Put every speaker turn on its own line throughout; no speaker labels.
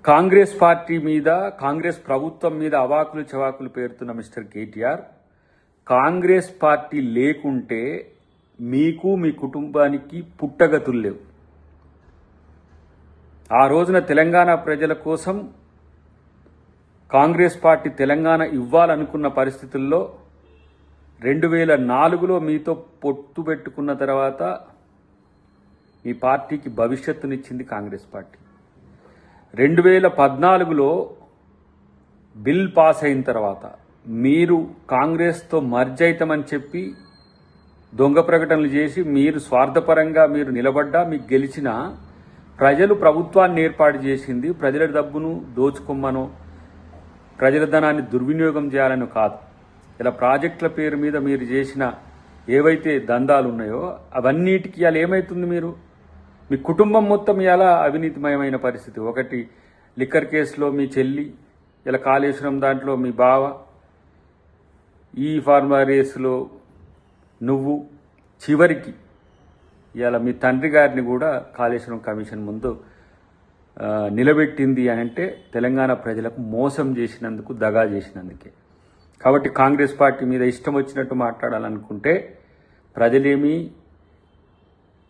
Congress party మీద, కాంగ్రెస్ ప్రభుత్వం మీద అవాకులు చవాకులు పేరుతున్న మిస్టర్ కేటీఆర్, కాంగ్రెస్ పార్టీ లేకుంటే మీకు మీ కుటుంబానికి పుట్టగతులు లేవు. ఆ రోజున తెలంగాణ ప్రజల కోసం కాంగ్రెస్ పార్టీ తెలంగాణ ఇవ్వాలనుకున్న పరిస్థితుల్లో 2004లో మీతో పొత్తు పెట్టుకున్న తర్వాత మీ పార్టీకి భవిష్యత్తునిచ్చింది కాంగ్రెస్ పార్టీ. 2014లో బిల్ పాస్ అయిన తర్వాత మీరు కాంగ్రెస్తో మర్జ్ అవుతామని చెప్పి దొంగ ప్రకటనలు చేసి మీరు స్వార్థపరంగా మీరు నిలబడ్డా మీకు గెలిచిన ప్రజలు ప్రభుత్వాన్ని ఏర్పాటు చేసింది ప్రజల డబ్బును దోచుకోమనో ప్రజల ధనాన్ని దుర్వినియోగం చేయాలని కాదు. ఇలా ప్రాజెక్టుల పేరు మీద మీరు చేసిన ఏవైతే దందాలు ఉన్నాయో అవన్నిటికీ ఇలా ఏమవుతుంది, మీరు మీ కుటుంబం మొత్తం ఇలా అవినీతిమయమైన పరిస్థితి. ఒకటి లిక్కర్ కేసులో మీ చెల్లి, ఇలా కాళేశ్వరం దాంట్లో మీ బావ, ఈ ఫార్మా రేసులో నువ్వు, చివరికి ఇలా మీ తండ్రి గారిని కూడా కాళేశ్వరం కమిషన్ ముందు నిలబెట్టింది అని అంటే తెలంగాణ ప్రజలకు మోసం చేసినందుకు, దగా చేసినందుకే. కాబట్టి కాంగ్రెస్ పార్టీ మీద ఇష్టం వచ్చినట్టు మాట్లాడాలనుకుంటే ప్రజలేమీ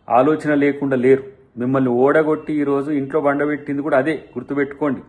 ఆలోచన లేకుండా లేరు. మిమ్మల్ని ఓడగొట్టి ఈరోజు ఇంట్లో బండబెట్టింది కూడా అదే, గుర్తుపెట్టుకోండి.